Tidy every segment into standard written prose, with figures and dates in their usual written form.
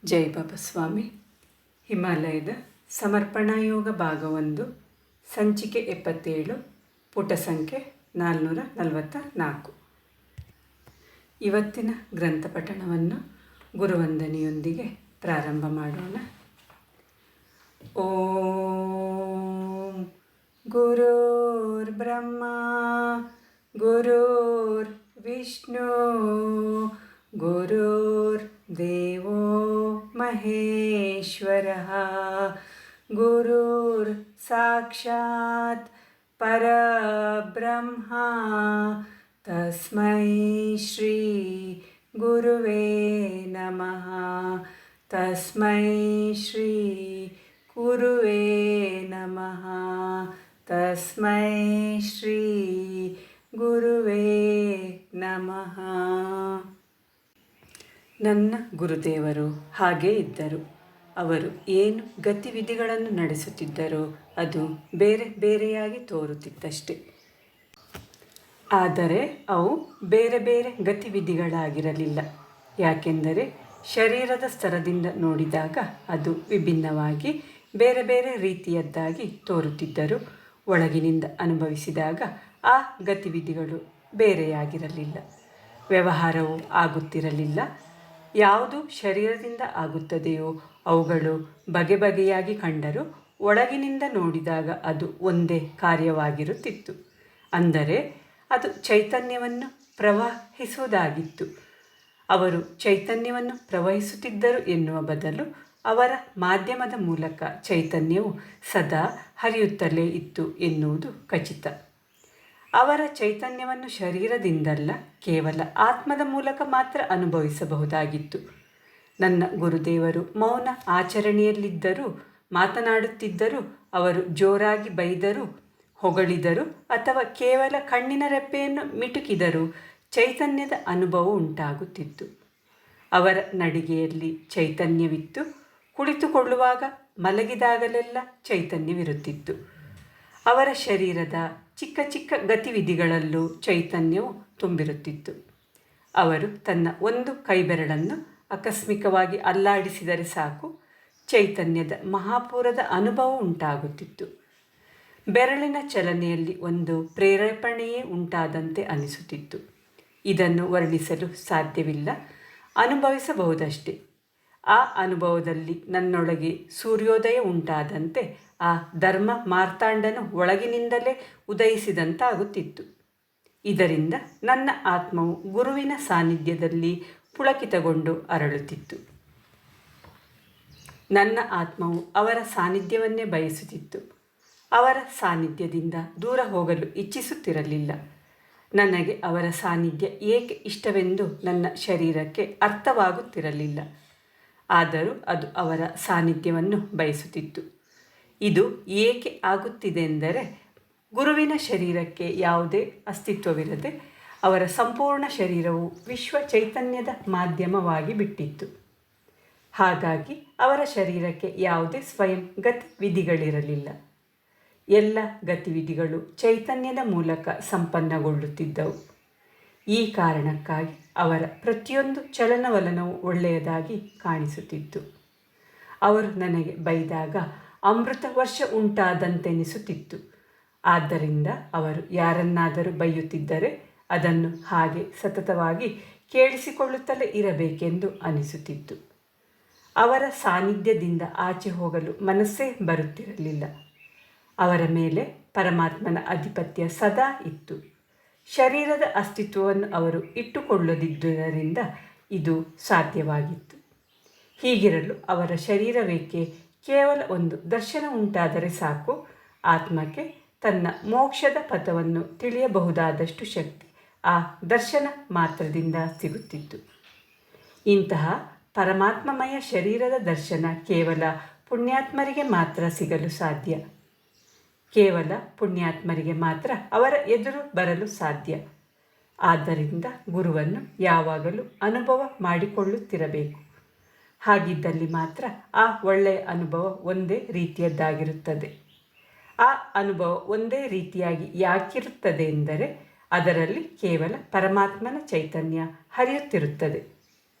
ಜೈ ಬಾಬಾ ಸ್ವಾಮಿ. ಹಿಮಾಲಯದ ಸಮರ್ಪಣಾ ಯೋಗ ಭಾಗ 1, ಸಂಚಿಕೆ 77, ಪುಟ ಸಂಖ್ಯೆ 444. ಇವತ್ತಿನ ಗ್ರಂಥ ಪಠಣವನ್ನು ಗುರುವಂದನೆಯೊಂದಿಗೆ ಪ್ರಾರಂಭ ಮಾಡೋಣ. ಓಂ ಗುರುರ್ ಬ್ರಹ್ಮ ಗುರುರ್ ವಿಷ್ಣು ಗುರುರ್ ದೇವೋ ಮಹೇಶ್ವರಃ ಗುರುರ್ ಸಾಕ್ಷಾತ್ ಪರಬ್ರಹ್ಮ ತಸ್ಮೈ ಶ್ರೀ ಗುರುವೇ ನಮಃ. ತಸ್ಮೈ ಶ್ರೀ ಗುರುವೇ ನಮಃ. ತಸ್ಮೈ ಶ್ರೀ ಗುರುವೇ ನಮಃ. ನನ್ನ ಗುರುದೇವರು ಹಾಗೇ ಇದ್ದರು. ಅವರು ಏನು ಗತಿವಿಧಿಗಳನ್ನು ನಡೆಸುತ್ತಿದ್ದರೋ ಅದು ಬೇರೆ ಬೇರೆಯಾಗಿ ತೋರುತ್ತಿತ್ತಷ್ಟೆ. ಆದರೆ ಅವು ಬೇರೆ ಬೇರೆ ಗತಿವಿಧಿಗಳಾಗಿರಲಿಲ್ಲ. ಯಾಕೆಂದರೆ ಶರೀರದ ಸ್ತರದಿಂದ ನೋಡಿದಾಗ ಅದು ವಿಭಿನ್ನವಾಗಿ ಬೇರೆ ಬೇರೆ ರೀತಿಯದ್ದಾಗಿ ತೋರುತ್ತಿದ್ದರೂ ಒಳಗಿನಿಂದ ಅನುಭವಿಸಿದಾಗ ಆ ಗತಿವಿಧಿಗಳು ಬೇರೆಯಾಗಿರಲಿಲ್ಲ. ವ್ಯವಹಾರವು ಆಗುತ್ತಿರಲಿಲ್ಲ. ಯಾವುದು ಶರೀರದಿಂದ ಆಗುತ್ತದೆಯೋ ಅವುಗಳು ಬಗೆ ಬಗೆಯಾಗಿ ಕಂಡರೂ ಒಳಗಿನಿಂದ ನೋಡಿದಾಗ ಅದು ಒಂದೇ ಕಾರ್ಯವಾಗಿರುತ್ತಿತ್ತು. ಅಂದರೆ ಅದು ಚೈತನ್ಯವನ್ನು ಪ್ರವಹಿಸುವುದಾಗಿತ್ತು. ಅವರು ಚೈತನ್ಯವನ್ನು ಪ್ರವಹಿಸುತ್ತಿದ್ದರು ಎನ್ನುವ ಬದಲು ಅವರ ಮಾಧ್ಯಮದ ಮೂಲಕ ಚೈತನ್ಯವು ಸದಾ ಹರಿಯುತ್ತಲೇ ಇತ್ತು ಎನ್ನುವುದು ಖಚಿತ. ಅವರ ಚೈತನ್ಯವನ್ನು ಶರೀರದಿಂದಲ್ಲ, ಕೇವಲ ಆತ್ಮದ ಮೂಲಕ ಮಾತ್ರ ಅನುಭವಿಸಬಹುದಾಗಿತ್ತು. ನನ್ನ ಗುರುದೇವರು ಮೌನ ಆಚರಣೆಯಲ್ಲಿದ್ದರೂ, ಮಾತನಾಡುತ್ತಿದ್ದರೂ, ಅವರು ಜೋರಾಗಿ ಬೈದರೂ, ಹೊಗಳಿದರು ಅಥವಾ ಕೇವಲ ಕಣ್ಣಿನ ರೆಪ್ಪೆಯನ್ನು ಮಿಟುಕಿದರೂ ಚೈತನ್ಯದ ಅನುಭವ ಉಂಟಾಗುತ್ತಿತ್ತು. ಅವರ ನಡಿಗೆಯಲ್ಲಿ ಚೈತನ್ಯವಿತ್ತು. ಕುಳಿತುಕೊಳ್ಳುವಾಗ, ಮಲಗಿದಾಗಲೆಲ್ಲ ಚೈತನ್ಯವಿರುತ್ತಿತ್ತು. ಅವರ ಶರೀರದ ಚಿಕ್ಕ ಚಿಕ್ಕ ಗತಿವಿಧಿಗಳಲ್ಲೂ ಚೈತನ್ಯವು ತುಂಬಿರುತ್ತಿತ್ತು. ಅವರು ತನ್ನ ಒಂದು ಕೈಬೆರಳನ್ನು ಆಕಸ್ಮಿಕವಾಗಿ ಅಲ್ಲಾಡಿಸಿದರೆ ಸಾಕು, ಚೈತನ್ಯದ ಮಹಾಪೂರದ ಅನುಭವ ಉಂಟಾಗುತ್ತಿತ್ತು. ಬೆರಳಿನ ಚಲನೆಯಲ್ಲಿ ಒಂದು ಪ್ರೇರೇಪಣೆಯೇ ಉಂಟಾದಂತೆ ಅನಿಸುತ್ತಿತ್ತು. ಇದನ್ನು ವರ್ಣಿಸಲು ಸಾಧ್ಯವಿಲ್ಲ, ಅನುಭವಿಸಬಹುದಷ್ಟೆ. ಆ ಅನುಭವದಲ್ಲಿ ನನ್ನೊಳಗೆ ಸೂರ್ಯೋದಯ ಉಂಟಾದಂತೆ ಆ ಧರ್ಮ ಮಾರ್ತಾಂಡನು ಒಳಗಿನಿಂದಲೇ ಉದಯಿಸಿದಂತಾಗುತ್ತಿತ್ತು. ಇದರಿಂದ ನನ್ನ ಆತ್ಮವು ಗುರುವಿನ ಸಾನ್ನಿಧ್ಯದಲ್ಲಿ ಪುಳಕಿತಗೊಂಡು ಅರಳುತ್ತಿತ್ತು. ನನ್ನ ಆತ್ಮವು ಅವರ ಸಾನ್ನಿಧ್ಯವನ್ನೇ ಬಯಸುತ್ತಿತ್ತು. ಅವರ ಸಾನ್ನಿಧ್ಯದಿಂದ ದೂರ ಹೋಗಲು ಇಚ್ಛಿಸುತ್ತಿರಲಿಲ್ಲ. ನನಗೆ ಅವರ ಸಾನ್ನಿಧ್ಯ ಏಕೆ ಇಷ್ಟವೆಂದು ನನ್ನ ಶರೀರಕ್ಕೆ ಅರ್ಥವಾಗುತ್ತಿರಲಿಲ್ಲ. ಆದರೂ ಅದು ಅವರ ಸಾನ್ನಿಧ್ಯವನ್ನು ಬಯಸುತ್ತಿತ್ತು. ಇದು ಏಕೆ ಆಗುತ್ತಿದೆ ಎಂದರೆ, ಗುರುವಿನ ಶರೀರಕ್ಕೆ ಯಾವುದೇ ಅಸ್ತಿತ್ವವಿರದೆ ಅವರ ಸಂಪೂರ್ಣ ಶರೀರವು ವಿಶ್ವ ಚೈತನ್ಯದ ಮಾಧ್ಯಮವಾಗಿ ಬಿಟ್ಟಿತ್ತು. ಹಾಗಾಗಿ ಅವರ ಶರೀರಕ್ಕೆ ಯಾವುದೇ ಸ್ವಯಂ ಗತಿವಿಧಿಗಳಿರಲಿಲ್ಲ. ಎಲ್ಲ ಗತಿವಿಧಿಗಳು ಚೈತನ್ಯದ ಮೂಲಕ ಸಂಪನ್ನಗೊಳ್ಳುತ್ತಿದ್ದವು. ಈ ಕಾರಣಕ್ಕಾಗಿ ಅವರ ಪ್ರತಿಯೊಂದು ಚಲನವಲನವು ಒಳ್ಳೆಯದಾಗಿ ಕಾಣಿಸುತ್ತಿತ್ತು. ಅವರು ನನಗೆ ಬೈದಾಗ ಅಮೃತ ವರ್ಷ ಉಂಟಾದಂತೆನಿಸುತ್ತಿತ್ತು. ಆದ್ದರಿಂದ ಅವರು ಯಾರನ್ನಾದರೂ ಬೈಯುತ್ತಿದ್ದರೆ ಅದನ್ನು ಹಾಗೆ ಸತತವಾಗಿ ಕೇಳಿಸಿಕೊಳ್ಳುತ್ತಲೇ ಇರಬೇಕೆಂದು ಅನಿಸುತ್ತಿತ್ತು. ಅವರ ಸಾನ್ನಿಧ್ಯದಿಂದ ಆಚೆ ಹೋಗಲು ಮನಸ್ಸೇ ಬರುತ್ತಿರಲಿಲ್ಲ. ಅವರ ಮೇಲೆ ಪರಮಾತ್ಮನ ಅಧಿಪತ್ಯ ಸದಾ ಇತ್ತು. ಶರೀರದ ಅಸ್ತಿತ್ವವನ್ನು ಅವರು ಇಟ್ಟುಕೊಳ್ಳದಿದ್ದುದರಿಂದ ಇದು ಸಾಧ್ಯವಾಗಿತ್ತು. ಹೀಗಿರಲು ಅವರ ಶರೀರವೇಕೆ ಕೇವಲ ಒಂದು ದರ್ಶನ ಉಂಟಾದರೆ ಸಾಕು, ಆತ್ಮಕ್ಕೆ ತನ್ನ ಮೋಕ್ಷದ ಪಥವನ್ನು ತಿಳಿಯಬಹುದಾದಷ್ಟು ಶಕ್ತಿ ಆ ದರ್ಶನ ಮಾತ್ರದಿಂದ ಸಿಗುತ್ತಿತ್ತು. ಇಂತಹ ಪರಮಾತ್ಮಮಯ ಶರೀರದ ದರ್ಶನ ಕೇವಲ ಪುಣ್ಯಾತ್ಮರಿಗೆ ಮಾತ್ರ ಸಿಗಲು ಸಾಧ್ಯ. ಕೇವಲ ಪುಣ್ಯಾತ್ಮರಿಗೆ ಮಾತ್ರ ಅವರ ಎದುರು ಬರಲು ಸಾಧ್ಯ. ಆದ್ದರಿಂದ ಗುರುವನ್ನು ಯಾವಾಗಲೂ ಅನುಭವ ಮಾಡಿಕೊಳ್ಳುತ್ತಿರಬೇಕು. ಹಾಗಿದ್ದಲ್ಲಿ ಮಾತ್ರ ಆ ಒಳ್ಳೆಯ ಅನುಭವ ಒಂದೇ ರೀತಿಯದ್ದಾಗಿರುತ್ತದೆ. ಆ ಅನುಭವ ಒಂದೇ ರೀತಿಯಾಗಿ ಯಾಕಿರುತ್ತದೆ ಎಂದರೆ, ಅದರಲ್ಲಿ ಕೇವಲ ಪರಮಾತ್ಮನ ಚೈತನ್ಯ ಹರಿಯುತ್ತಿರುತ್ತದೆ.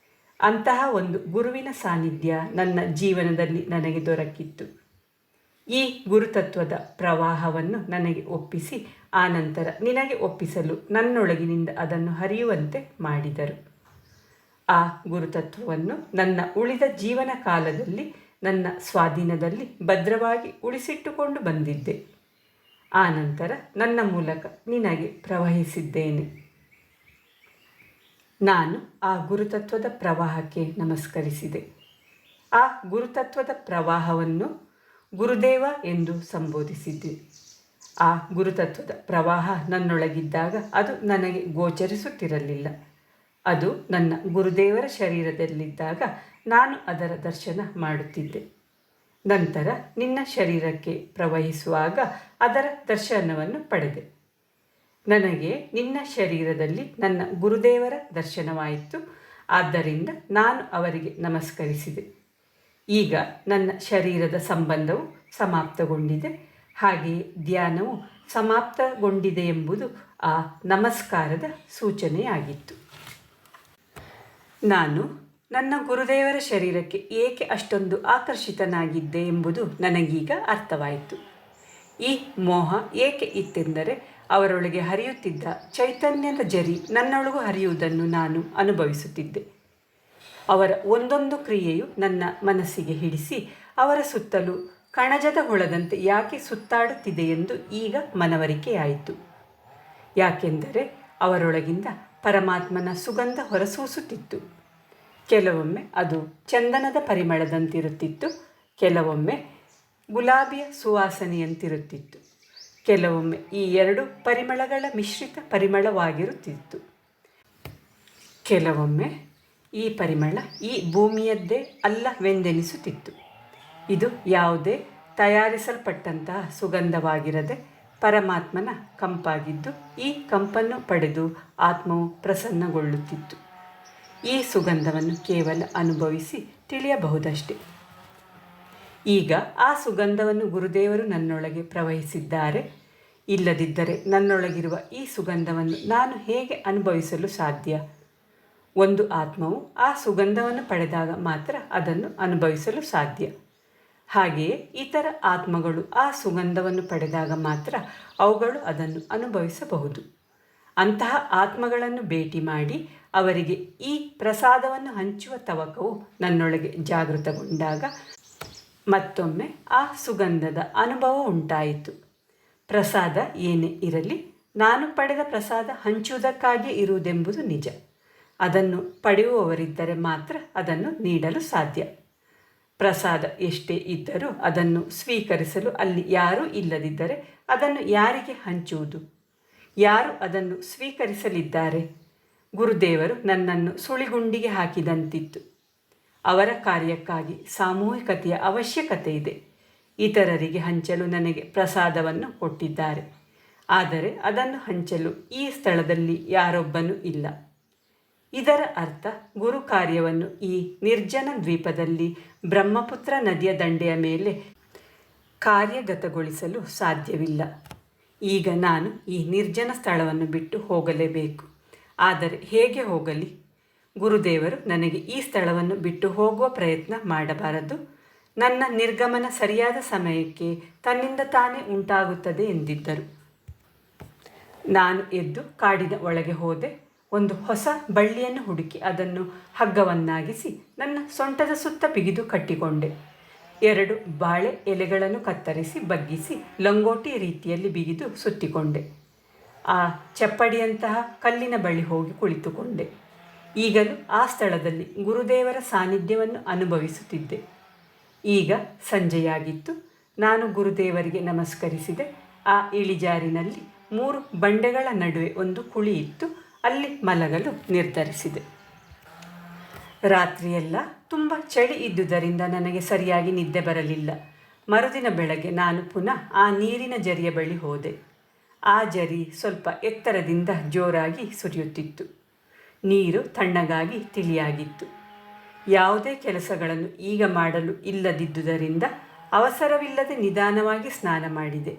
ಅಂತಹ ಒಂದು ಗುರುವಿನ ಸಾನ್ನಿಧ್ಯ ನನ್ನ ಜೀವನದಲ್ಲಿ ನನಗೆ ದೊರಕಿತ್ತು. ಈ ಗುರುತತ್ವದ ಪ್ರವಾಹವನ್ನು ನನಗೆ ಒಪ್ಪಿಸಿ ಆನಂತರ ನಿನಗೆ ಒಪ್ಪಿಸಲು ನನ್ನೊಳಗಿನಿಂದ ಅದನ್ನು ಹರಿಯುವಂತೆ ಮಾಡಿದರು. ಆ ಗುರುತತ್ವವನ್ನು ನನ್ನ ಉಳಿದ ಜೀವನ ಕಾಲದಲ್ಲಿ ನನ್ನ ಸ್ವಾಧೀನದಲ್ಲಿ ಭದ್ರವಾಗಿ ಉಳಿಸಿಟ್ಟುಕೊಂಡು ಬಂದಿದ್ದೆ. ಆನಂತರ ನನ್ನ ಮೂಲಕ ನಿನಗೆ ಪ್ರವಹಿಸಿದ್ದೇನೆ. ನಾನು ಆ ಗುರುತತ್ವದ ಪ್ರವಾಹಕ್ಕೆ ನಮಸ್ಕರಿಸಿದೆ. ಆ ಗುರುತತ್ವದ ಪ್ರವಾಹವನ್ನು ಗುರುದೇವ ಎಂದು ಸಂಬೋಧಿಸಿದ್ದೆ. ಆ ಗುರುತತ್ವದ ಪ್ರವಾಹ ನನ್ನೊಳಗಿದ್ದಾಗ ಅದು ನನಗೆ ಗೋಚರಿಸುತ್ತಿರಲಿಲ್ಲ. ಅದು ನನ್ನ ಗುರುದೇವರ ಶರೀರದಲ್ಲಿದ್ದಾಗ ನಾನು ಅದರ ದರ್ಶನ ಮಾಡುತ್ತಿದ್ದೆ. ನಂತರ ನಿನ್ನ ಶರೀರಕ್ಕೆ ಪ್ರವಹಿಸುವಾಗ ಅದರ ದರ್ಶನವನ್ನು ಪಡೆದೆ. ನನಗೆ ನಿನ್ನ ಶರೀರದಲ್ಲಿ ನನ್ನ ಗುರುದೇವರ ದರ್ಶನವಾಯಿತು. ಆದ್ದರಿಂದ ನಾನು ಅವರಿಗೆ ನಮಸ್ಕರಿಸಿದೆ. ಈಗ ನನ್ನ ಶರೀರದ ಸಂಬಂಧವು ಸಮಾಪ್ತಗೊಂಡಿದೆ, ಹಾಗೆಯೇ ಧ್ಯಾನವು ಸಮಾಪ್ತಗೊಂಡಿದೆ ಎಂಬುದು ಆ ನಮಸ್ಕಾರದ ಸೂಚನೆಯಾಗಿತ್ತು. ನಾನು ನನ್ನ ಗುರುದೇವರ ಶರೀರಕ್ಕೆ ಏಕೆ ಅಷ್ಟೊಂದು ಆಕರ್ಷಿತನಾಗಿದ್ದೆ ಎಂಬುದು ನನಗೀಗ ಅರ್ಥವಾಯಿತು. ಈ ಮೋಹ ಏಕೆ ಇತ್ತೆಂದರೆ ಅವರೊಳಗೆ ಹರಿಯುತ್ತಿದ್ದ ಚೈತನ್ಯದ ಜರಿ ನನ್ನೊಳಗೂ ಹರಿಯುವುದನ್ನು ನಾನು ಅನುಭವಿಸುತ್ತಿದ್ದೆ. ಅವರ ಒಂದೊಂದು ಕ್ರಿಯೆಯು ನನ್ನ ಮನಸ್ಸಿಗೆ ಹಿಡಿಸಿ ಅವರ ಸುತ್ತಲೂ ಕಣಜದ ಹುಳದಂತೆ ಯಾಕೆ ಸುತ್ತಾಡುತ್ತಿದೆ ಎಂದು ಈಗ ಮನವರಿಕೆಯಾಯಿತು. ಯಾಕೆಂದರೆ ಅವರೊಳಗಿಂದ ಪರಮಾತ್ಮನ ಸುಗಂಧ ಹೊರಸೂಸುತ್ತಿತ್ತು. ಕೆಲವೊಮ್ಮೆ ಅದು ಚಂದನದ ಪರಿಮಳದಂತಿರುತ್ತಿತ್ತು, ಕೆಲವೊಮ್ಮೆ ಗುಲಾಬಿಯ ಸುವಾಸನೆಯಂತಿರುತ್ತಿತ್ತು, ಕೆಲವೊಮ್ಮೆ ಈ ಎರಡು ಪರಿಮಳಗಳ ಮಿಶ್ರಿತ ಪರಿಮಳವಾಗಿರುತ್ತಿತ್ತು. ಕೆಲವೊಮ್ಮೆ ಈ ಪರಿಮಳ ಈ ಭೂಮಿಯದ್ದೇ ಅಲ್ಲವೆಂದೆನಿಸುತ್ತಿತ್ತು. ಇದು ಯಾವುದೇ ತಯಾರಿಸಲ್ಪಟ್ಟಂತಹ ಸುಗಂಧವಾಗಿರದೆ ಪರಮಾತ್ಮನ ಕಂಪಾಗಿದ್ದು, ಈ ಕಂಪನ್ನು ಪಡೆದು ಆತ್ಮವು ಪ್ರಸನ್ನಗೊಳ್ಳುತ್ತಿತ್ತು. ಈ ಸುಗಂಧವನ್ನು ಕೇವಲ ಅನುಭವಿಸಿ ತಿಳಿಯಬಹುದಷ್ಟೆ. ಈಗ ಆ ಸುಗಂಧವನ್ನು ಗುರುದೇವರು ನನ್ನೊಳಗೆ ಪ್ರವಹಿಸಿದ್ದಾರೆ. ಇಲ್ಲದಿದ್ದರೆ ನನ್ನೊಳಗಿರುವ ಈ ಸುಗಂಧವನ್ನು ನಾನು ಹೇಗೆ ಅನುಭವಿಸಲು ಸಾಧ್ಯ? ಒಂದು ಆತ್ಮವು ಆ ಸುಗಂಧವನ್ನು ಪಡೆದಾಗ ಮಾತ್ರ ಅದನ್ನು ಅನುಭವಿಸಲು ಸಾಧ್ಯ. ಹಾಗೆಯೇ ಇತರ ಆತ್ಮಗಳು ಆ ಸುಗಂಧವನ್ನು ಪಡೆದಾಗ ಮಾತ್ರ ಅವುಗಳು ಅದನ್ನು ಅನುಭವಿಸಬಹುದು. ಅಂತಹ ಆತ್ಮಗಳನ್ನು ಭೇಟಿ ಮಾಡಿ ಅವರಿಗೆ ಈ ಪ್ರಸಾದವನ್ನು ಹಂಚುವ ತವಕವು ನನ್ನೊಳಗೆ ಜಾಗೃತಗೊಂಡಾಗ ಮತ್ತೊಮ್ಮೆ ಆ ಸುಗಂಧದ ಅನುಭವ ಉಂಟಾಯಿತು. ಪ್ರಸಾದ ಏನೇ ಇರಲಿ, ನಾನು ಪಡೆದ ಪ್ರಸಾದ ಹಂಚುವುದಕ್ಕಾಗಿ ಇರುವುದೆಂಬುದು ನಿಜ. ಅದನ್ನು ಪಡೆಯುವವರಿದ್ದರೆ ಮಾತ್ರ ಅದನ್ನು ನೀಡಲು ಸಾಧ್ಯ. ಪ್ರಸಾದ ಎಷ್ಟೇ ಇದ್ದರೂ ಅದನ್ನು ಸ್ವೀಕರಿಸಲು ಅಲ್ಲಿ ಯಾರೂ ಇಲ್ಲದಿದ್ದರೆ ಅದನ್ನು ಯಾರಿಗೆ ಹಂಚುವುದು? ಯಾರು ಅದನ್ನು ಸ್ವೀಕರಿಸಲಿದ್ದಾರೆ? ಗುರುದೇವರು ನನ್ನನ್ನು ಸುಳಿಗುಂಡಿಗೆ ಹಾಕಿದಂತಿತ್ತು. ಅವರ ಕಾರ್ಯಕ್ಕಾಗಿ ಸಾಮೂಹಿಕತೆಯ ಅವಶ್ಯಕತೆ ಇದೆ. ಇತರರಿಗೆ ಹಂಚಲು ನನಗೆ ಪ್ರಸಾದವನ್ನು ಕೊಟ್ಟಿದ್ದಾರೆ, ಆದರೆ ಅದನ್ನು ಹಂಚಲು ಈ ಸ್ಥಳದಲ್ಲಿ ಯಾರೊಬ್ಬನೂ ಇಲ್ಲ. ಇದರ ಅರ್ಥ ಗುರು ಕಾರ್ಯವನ್ನು ಈ ನಿರ್ಜನ ದ್ವೀಪದಲ್ಲಿ ಬ್ರಹ್ಮಪುತ್ರ ನದಿಯ ದಂಡೆಯ ಮೇಲೆ ಕಾರ್ಯಗತಗೊಳಿಸಲು ಸಾಧ್ಯವಿಲ್ಲ. ಈಗ ನಾನು ಈ ನಿರ್ಜನ ಸ್ಥಳವನ್ನು ಬಿಟ್ಟು ಹೋಗಲೇಬೇಕು. ಆದರೆ ಹೇಗೆ ಹೋಗಲಿ? ಗುರುದೇವರು ನನಗೆ ಈ ಸ್ಥಳವನ್ನು ಬಿಟ್ಟು ಹೋಗುವ ಪ್ರಯತ್ನ ಮಾಡಬಾರದು. ನನ್ನ ನಿರ್ಗಮನ ಸರಿಯಾದ ಸಮಯಕ್ಕೆ ತನ್ನಿಂದ ತಾನೇ ಉಂಟಾಗುತ್ತದೆ ಎಂದಿದ್ದರು. ನಾನು ಎದ್ದು ಕಾಡಿನ ಒಳಗೆ ಹೋದೆ. ಒಂದು ಹೊಸ ಬಳ್ಳಿಯನ್ನು ಹುಡುಕಿ ಅದನ್ನು ಹಗ್ಗವನ್ನಾಗಿಸಿ ನನ್ನ ಸೊಂಟದ ಸುತ್ತ ಬಿಗಿದು ಕಟ್ಟಿಕೊಂಡೆ. 2 ಬಾಳೆ ಎಲೆಗಳನ್ನು ಕತ್ತರಿಸಿ ಬಗ್ಗಿಸಿ ಲಂಗೋಟಿ ರೀತಿಯಲ್ಲಿ ಬಿಗಿದು ಸುತ್ತಿಕೊಂಡೆ. ಆ ಚಪ್ಪಡಿಯಂತಹ ಕಲ್ಲಿನ ಬಳಿ ಹೋಗಿ ಕುಳಿತುಕೊಂಡೆ. ಈಗಲೂ ಆ ಸ್ಥಳದಲ್ಲಿ ಗುರುದೇವರ ಸಾನ್ನಿಧ್ಯವನ್ನು ಅನುಭವಿಸುತ್ತಿದ್ದೆ. ಈಗ ಸಂಜೆಯಾಗಿತ್ತು. ನಾನು ಗುರುದೇವರಿಗೆ ನಮಸ್ಕರಿಸಿದೆ. ಆ ಇಳಿಜಾರಿನಲ್ಲಿ 3 ಬಂಡೆಗಳ ನಡುವೆ ಒಂದು ಕುಳಿ ಇತ್ತು. ಅಲ್ಲಿ ಮಲಗಲು ನಿರ್ಧರಿಸಿದೆ. ರಾತ್ರಿಯೆಲ್ಲ ತುಂಬ ಚಳಿ ಇದ್ದುದರಿಂದ ನನಗೆ ಸರಿಯಾಗಿ ನಿದ್ದೆ ಬರಲಿಲ್ಲ. ಮರುದಿನ ಬೆಳಗ್ಗೆ ನಾನು ಪುನಃ ಆ ನೀರಿನ ಜರಿಯ ಬಳಿ ಹೋದೆ. ಆ ಜರಿ ಸ್ವಲ್ಪ ಎತ್ತರದಿಂದ ಜೋರಾಗಿ ಸುರಿಯುತ್ತಿತ್ತು. ನೀರು ತಣ್ಣಗಾಗಿ ತಿಳಿಯಾಗಿತ್ತು. ಯಾವುದೇ ಕೆಲಸಗಳನ್ನು ಈಗ ಮಾಡಲು ಇಲ್ಲದಿದ್ದುದರಿಂದ ಅವಸರವಿಲ್ಲದೆ ನಿಧಾನವಾಗಿ ಸ್ನಾನ ಮಾಡಿದೆ.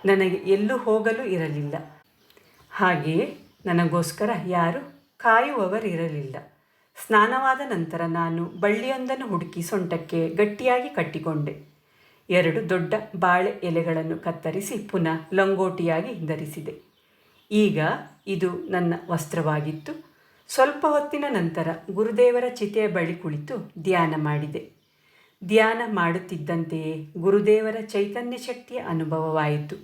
ನನಗೆ ಎಲ್ಲೂ ಹೋಗಲು ಇರಲಿಲ್ಲ. ಹಾಗೆಯೇ ನನಗೋಸ್ಕರ ಯಾರೂ ಕಾಯುವವರಿರಲಿಲ್ಲ. ಸ್ನಾನವಾದ ನಂತರ ನಾನು ಬಳ್ಳಿಯೊಂದನ್ನು ಹುಡುಕಿ ಸೊಂಟಕ್ಕೆ ಗಟ್ಟಿಯಾಗಿ ಕಟ್ಟಿಕೊಂಡೆ. 2 ದೊಡ್ಡ ಬಾಳೆ ಎಲೆಗಳನ್ನು ಕತ್ತರಿಸಿ ಪುನಃ ಲಂಗೋಟಿಯಾಗಿ ಧರಿಸಿದೆ. ಈಗ ಇದು ನನ್ನ ವಸ್ತ್ರವಾಗಿತ್ತು. ಸ್ವಲ್ಪ ಹೊತ್ತಿನ ನಂತರ ಗುರುದೇವರ ಚಿತೆಯ ಬಳಿ ಕುಳಿತು ಧ್ಯಾನ ಮಾಡಿದೆ. ಧ್ಯಾನ ಮಾಡುತ್ತಿದ್ದಂತೆಯೇ ಗುರುದೇವರ ಚೈತನ್ಯ ಶಕ್ತಿಯ ಅನುಭವವಾಯಿತು.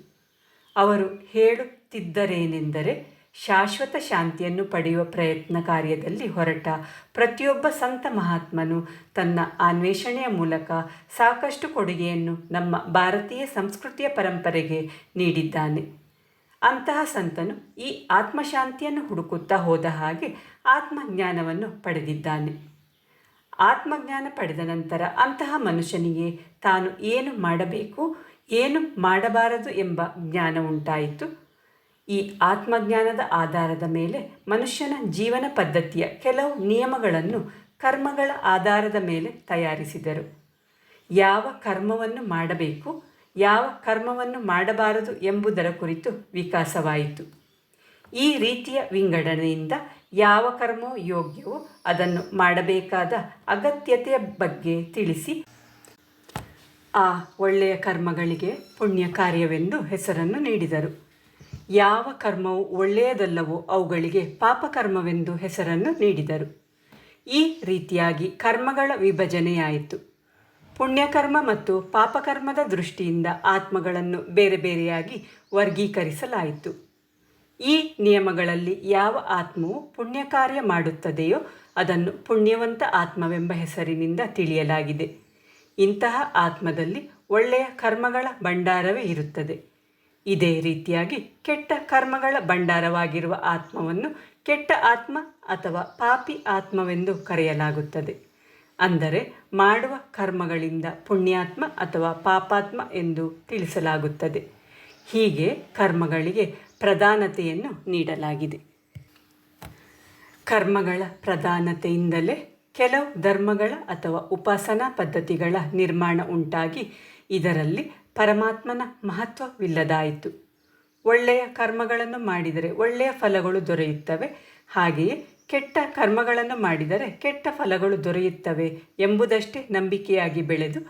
ಅವರು ಹೇಳುತ್ತಿದ್ದರೇನೆಂದರೆ, ಶಾಶ್ವತ ಶಾಂತಿಯನ್ನು ಪಡೆಯುವ ಪ್ರಯತ್ನ ಕಾರ್ಯದಲ್ಲಿ ಹೊರಟ ಪ್ರತಿಯೊಬ್ಬ ಸಂತ ಮಹಾತ್ಮನು ತನ್ನ ಅನ್ವೇಷಣೆಯ ಮೂಲಕ ಸಾಕಷ್ಟು ಕೊಡುಗೆಯನ್ನು ನಮ್ಮ ಭಾರತೀಯ ಸಂಸ್ಕೃತಿಯ ಪರಂಪರೆಗೆ ನೀಡಿದ್ದಾನೆ. ಅಂತಹ ಸಂತನು ಈ ಆತ್ಮಶಾಂತಿಯನ್ನು ಹುಡುಕುತ್ತಾ ಹೋದ ಹಾಗೆ ಆತ್ಮಜ್ಞಾನವನ್ನು ಪಡೆದಿದ್ದಾನೆ. ಆತ್ಮಜ್ಞಾನ ಪಡೆದ ನಂತರ ಅಂತಹ ಮನುಷ್ಯನಿಗೆ ತಾನು ಏನು ಮಾಡಬೇಕು, ಏನು ಮಾಡಬಾರದು ಎಂಬ ಜ್ಞಾನ ಉಂಟಾಯಿತು. ಈ ಆತ್ಮಜ್ಞಾನದ ಆಧಾರದ ಮೇಲೆ ಮನುಷ್ಯನ ಜೀವನ ಪದ್ಧತಿಯ ಕೆಲವು ನಿಯಮಗಳನ್ನು ಕರ್ಮಗಳ ಆಧಾರದ ಮೇಲೆ ತಯಾರಿಸಿದರು. ಯಾವ ಕರ್ಮವನ್ನು ಮಾಡಬೇಕು, ಯಾವ ಕರ್ಮವನ್ನು ಮಾಡಬಾರದು ಎಂಬುದರ ಕುರಿತು ವಿಕಾಸವಾಯಿತು. ಈ ರೀತಿಯ ವಿಂಗಡಣೆಯಿಂದ ಯಾವ ಕರ್ಮವು ಯೋಗ್ಯವೋ ಅದನ್ನು ಮಾಡಬೇಕಾದ ಅಗತ್ಯತೆಯ ಬಗ್ಗೆ ತಿಳಿಸಿ ಆ ಒಳ್ಳೆಯ ಕರ್ಮಗಳಿಗೆ ಪುಣ್ಯ ಕಾರ್ಯವೆಂದು ಹೆಸರನ್ನು ನೀಡಿದರು. ಯಾವ ಕರ್ಮವು ಒಳ್ಳೆಯದಲ್ಲವೋ ಅವುಗಳಿಗೆ ಪಾಪಕರ್ಮವೆಂದು ಹೆಸರನ್ನು ನೀಡಿದರು. ಈ ರೀತಿಯಾಗಿ ಕರ್ಮಗಳ ವಿಭಜನೆಯಾಯಿತು. ಪುಣ್ಯಕರ್ಮ ಮತ್ತು ಪಾಪಕರ್ಮದ ದೃಷ್ಟಿಯಿಂದ ಆತ್ಮಗಳನ್ನು ಬೇರೆ ಬೇರೆಯಾಗಿ ವರ್ಗೀಕರಿಸಲಾಯಿತು. ಈ ನಿಯಮಗಳಲ್ಲಿ ಯಾವ ಆತ್ಮವು ಪುಣ್ಯ ಕಾರ್ಯ ಮಾಡುತ್ತದೆಯೋ ಅದನ್ನು ಪುಣ್ಯವಂತ ಆತ್ಮವೆಂಬ ಹೆಸರಿನಿಂದ ತಿಳಿಯಲಾಗಿದೆ. ಇಂತಹ ಆತ್ಮದಲ್ಲಿ ಒಳ್ಳೆಯ ಕರ್ಮಗಳ ಭಂಡಾರವೇ ಇರುತ್ತದೆ. ಇದೇ ರೀತಿಯಾಗಿ ಕೆಟ್ಟ ಕರ್ಮಗಳ ಭಂಡಾರವಾಗಿರುವ ಆತ್ಮವನ್ನು ಕೆಟ್ಟ ಆತ್ಮ ಅಥವಾ ಪಾಪಿ ಆತ್ಮವೆಂದು ಕರೆಯಲಾಗುತ್ತದೆ. ಅಂದರೆ ಮಾಡುವ ಕರ್ಮಗಳಿಂದ ಪುಣ್ಯಾತ್ಮ ಅಥವಾ ಪಾಪಾತ್ಮ ಎಂದು ತಿಳಿಸಲಾಗುತ್ತದೆ. ಹೀಗೆ ಕರ್ಮಗಳಿಗೆ ಪ್ರಧಾನತೆಯನ್ನು ನೀಡಲಾಗಿದೆ. ಕರ್ಮಗಳ ಪ್ರಧಾನತೆಯಿಂದಲೇ ಕೆಲವು ಧರ್ಮಗಳ ಅಥವಾ ಉಪಾಸನಾ ಪದ್ಧತಿಗಳ ನಿರ್ಮಾಣ ಉಂಟಾಗಿ ಇದರಲ್ಲಿ ಪರಮಾತ್ಮನ ಮಹತ್ವವಿಲ್ಲದಾಯಿತು. ಒಳ್ಳೆಯ ಕರ್ಮಗಳನ್ನು ಮಾಡಿದರೆ ಒಳ್ಳೆಯ ಫಲಗಳು ದೊರೆಯುತ್ತವೆ, ಹಾಗೆಯೇ ಕೆಟ್ಟ ಕರ್ಮಗಳನ್ನು ಮಾಡಿದರೆ ಕೆಟ್ಟ ಫಲಗಳು ದೊರೆಯುತ್ತವೆ ಎಂಬುದಷ್ಟೇ ನಂಬಿಕೆಯಾಗಿ ಬೆಳೆದು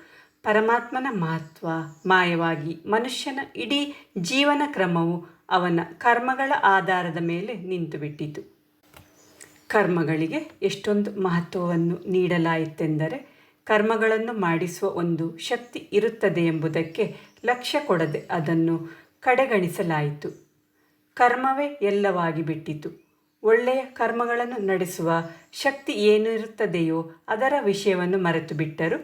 ಪರಮಾತ್ಮನ ಮಹತ್ವ ಮಾಯವಾಗಿ ಮನುಷ್ಯನ ಇಡೀ ಜೀವನ ಕ್ರಮವು ಅವನ ಕರ್ಮಗಳ ಆಧಾರದ ಮೇಲೆ ನಿಂತುಬಿಟ್ಟಿತು. ಕರ್ಮಗಳಿಗೆ ಎಷ್ಟೊಂದು ಮಹತ್ವವನ್ನು ನೀಡಲಾಯಿತೆಂದರೆ ಕರ್ಮಗಳನ್ನು ಮಾಡಿಸುವ ಒಂದು ಶಕ್ತಿ ಇರುತ್ತದೆ ಎಂಬುದಕ್ಕೆ ಲಕ್ಷ್ಯ ಕೊಡದೆ ಅದನ್ನು ಕಡೆಗಣಿಸಲಾಯಿತು. ಕರ್ಮವೇ ಎಲ್ಲವಾಗಿ ಬಿಟ್ಟಿತು. ಒಳ್ಳೆಯ ಕರ್ಮಗಳನ್ನು ನಡೆಸುವ ಶಕ್ತಿ ಏನಿರುತ್ತದೆಯೋ ಅದರ ವಿಷಯವನ್ನು ಮರೆತು ಬಿಟ್ಟರು.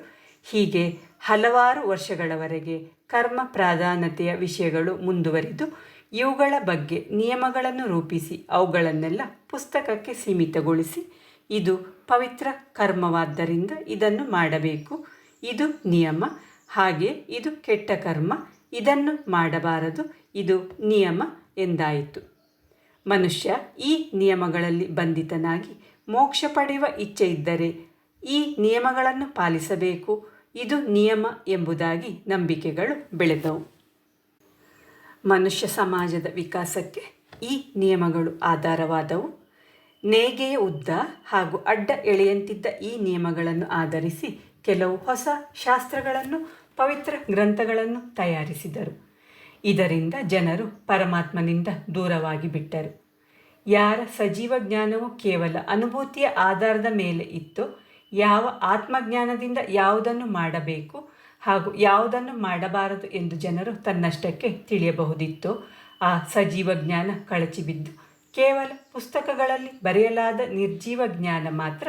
ಹೀಗೆ ಹಲವಾರು ವರ್ಷಗಳವರೆಗೆ ಕರ್ಮ ಪ್ರಾಧಾನ್ಯತೆಯ ವಿಷಯಗಳು ಮುಂದುವರಿದು ಇವುಗಳ ಬಗ್ಗೆ ನಿಯಮಗಳನ್ನು ರೂಪಿಸಿ ಅವುಗಳನ್ನೆಲ್ಲ ಪುಸ್ತಕಕ್ಕೆ ಸೀಮಿತಗೊಳಿಸಿ ಇದು ಪವಿತ್ರ ಕರ್ಮವಾದ್ದರಿಂದ ಇದನ್ನು ಮಾಡಬೇಕು, ಇದು ನಿಯಮ, ಹಾಗೆ ಇದು ಕೆಟ್ಟ ಕರ್ಮ, ಇದನ್ನು ಮಾಡಬಾರದು, ಇದು ನಿಯಮ ಎಂದಾಯಿತು. ಮನುಷ್ಯ ಈ ನಿಯಮಗಳಲ್ಲಿ ಬಂಧಿತನಾಗಿ ಮೋಕ್ಷ ಪಡೆಯುವ ಇಚ್ಛೆ ಇದ್ದರೆ ಈ ನಿಯಮಗಳನ್ನು ಪಾಲಿಸಬೇಕು, ಇದು ನಿಯಮ ಎಂಬುದಾಗಿ ನಂಬಿಕೆಗಳು ಬೆಳೆದವು. ಮನುಷ್ಯ ಸಮಾಜದ ವಿಕಾಸಕ್ಕೆ ಈ ನಿಯಮಗಳು ಆಧಾರವಾದವು. ನೇಯ್ಗೆಯ ಉದ್ದ ಹಾಗೂ ಅಡ್ಡ ಎಳೆಯಂತಿದ್ದ ಈ ನಿಯಮಗಳನ್ನು ಆಧರಿಸಿ ಕೆಲವು ಹೊಸ ಶಾಸ್ತ್ರಗಳನ್ನು, ಪವಿತ್ರ ಗ್ರಂಥಗಳನ್ನು ತಯಾರಿಸಿದರು. ಇದರಿಂದ ಜನರು ಪರಮಾತ್ಮನಿಂದ ದೂರವಾಗಿ ಬಿಟ್ಟರು. ಯಾರ ಸಜೀವ ಜ್ಞಾನವು ಕೇವಲ ಅನುಭೂತಿಯ ಆಧಾರದ ಮೇಲೆ ಇತ್ತೋ, ಯಾವ ಆತ್ಮಜ್ಞಾನದಿಂದ ಯಾವುದನ್ನು ಮಾಡಬೇಕು ಹಾಗೂ ಯಾವುದನ್ನು ಮಾಡಬಾರದು ಎಂದು ಜನರು ತನ್ನಷ್ಟಕ್ಕೆ ತಿಳಿಯಬಹುದಿತ್ತೋ ಆ ಸಜೀವ ಜ್ಞಾನ ಕಳಚಿಬಿದ್ದು ಕೇವಲ ಪುಸ್ತಕಗಳಲ್ಲಿ ಬರೆಯಲಾದ ನಿರ್ಜೀವ ಜ್ಞಾನ ಮಾತ್ರ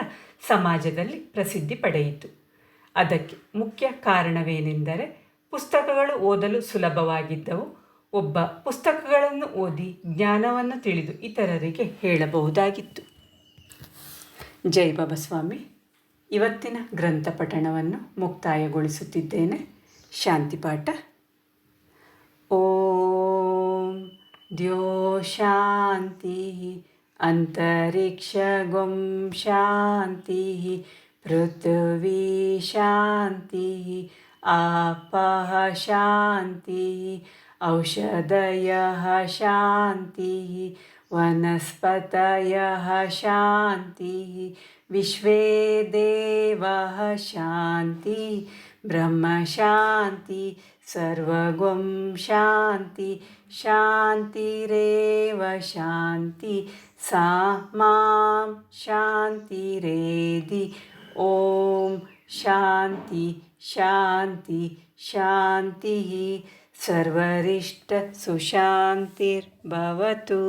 ಸಮಾಜದಲ್ಲಿ ಪ್ರಸಿದ್ಧಿ ಪಡೆಯಿತು. ಅದಕ್ಕೆ ಮುಖ್ಯ ಕಾರಣವೇನೆಂದರೆ ಪುಸ್ತಕಗಳು ಓದಲು ಸುಲಭವಾಗಿದ್ದವು. ಒಬ್ಬ ಪುಸ್ತಕಗಳನ್ನು ಓದಿ ಜ್ಞಾನವನ್ನು ತಿಳಿದು ಇತರರಿಗೆ ಹೇಳಬಹುದಾಗಿತ್ತು. ಜೈ ಬಾಬಾ ಸ್ವಾಮಿ. ಇವತ್ತಿನ ಗ್ರಂಥ ಪಠಣವನ್ನು ಮುಕ್ತಾಯಗೊಳಿಸುತ್ತಿದ್ದೇನೆ. ಶಾಂತಿಪಾಠ. ಓಂ ದ್ಯೋ ಶಾಂತಿ ಅಂತರಿಕ್ಷ ಗೊಂ ಶಾಂತಿ ಪೃಥ್ವಿ ಶಾಂತಿ ಆಪಃ ಶಾಂತಿ ಔಷಧಯಃ ಶಾಂತಿ ವನಸ್ಪತಯಃ ಶಾಂತಿ विश्वे देवाः शान्ति ब्रह्मशान्ति सर्वगं शान्ति शान्तिरेव शान्ति सा मां शान्तिरेधि ॐ शान्ति शान्ति शान्तिः सर्वरिष्टसुशान्तिर्भवतु।